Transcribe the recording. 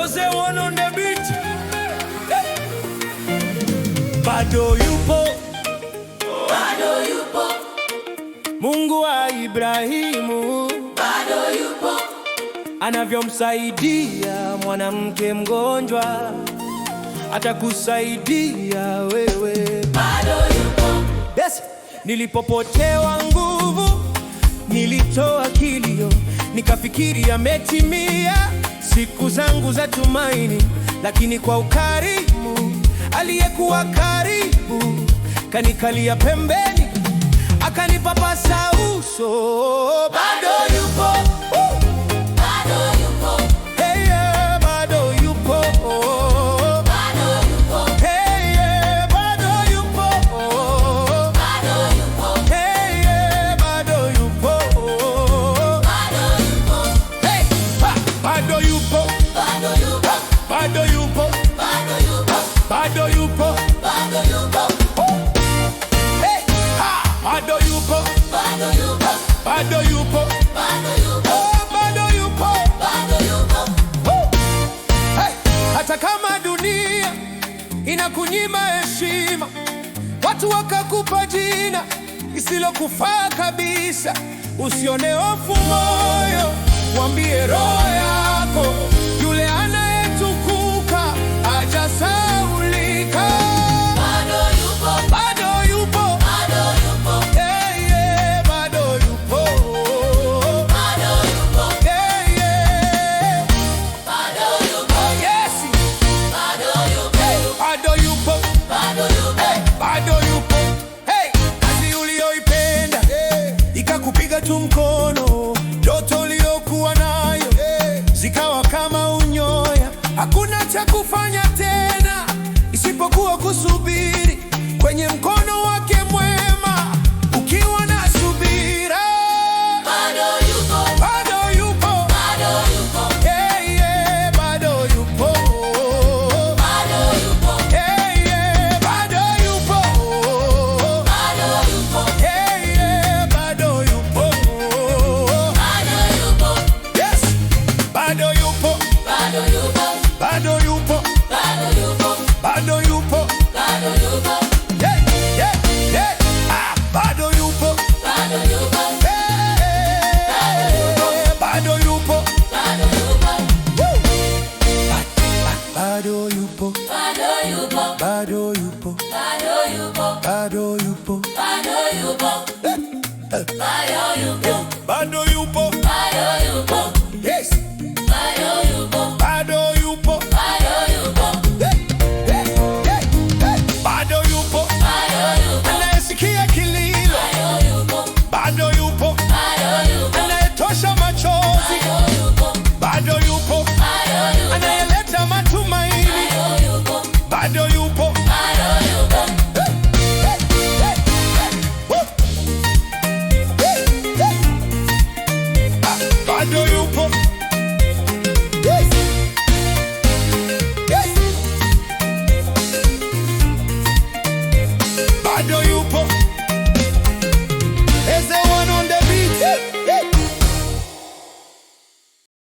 Jose one on the beat. Bado yupo, bado yupo, Mungu wa Ibrahimu. bado yupo, Anavyomsaidia mwanamke mgonjwa, atakusaidia wewe. bado yupo. Yes. Nilipopotewa nguvu, nilitoa kilio, nikafikiri yametimia siku zangu za tumaini, lakini kwa ukarimu aliyekuwa karibu kanikalia pembeni, akanipapasa uso. Bado yupo, Bado yupo, hey, yeah, bado yupo, bado yupo, hey, yeah, bado yupo, bado yupo, hey, yeah, bado yupo, bado yupo, hey, ha, bado yupo, bado yupo, bado yupo, bado yupo, bado yupo, bado yupo, hey, ha, bado yupo, bado yupo, bado yupo, bado yupo, oh, bado yupo, bado yupo. hey, hata kama dunia inakunyima heshima, watu wakakupa jina isilokufaa kabisa, usione hofu moyo, mwambie roho yako, yule anayetukuka hajasahaulika. Bado yupo, Bado yupo, bado yupo, hey, yeah, bado yupo, bado yupo, hey, yeah, bado yupo, oh, yes, bado yupo, bado yupo, bado yupo, hey, bado yupo, hey, kazi ulioipenda ikakupiga tu mkono, ndoto uliokuwa nayo zikawa kama unyoya, hakuna cha kufanya tena isipokuwa kusubiri kwenye mkono wake mwema, ukiwa na subira. bado yupo, Bado yupo, bado yupo, hey, yeah, bado yupo, bado yupo, hey, yeah, bado yupo, bado yupo, hey, yeah, bado yupo, bado yupo, yes, bado yupo, bado yupo, bado yupo, bado yupo, bado yupo, bado yupo, yeah, yeah, yeah, ah, bado yupo, bado yupo, hey, bado yupo, bado yupo, woo, bado yupo, bado yupo, bado yupo, bado yupo, bado yupo, bado yupo, bado yupo, bado yupo, bado yupo, yes, bado yupo, bado yupo, bado yupo, hey, hey, hey, hey, bado yupo, bado yupo, anayesikia kilio, bado yupo, bado yupo, bado yupo, anayetosha machozi, bado yupo, bado yupo, bado yupo, anayeleta matumaini, bado yupo, bado yupo.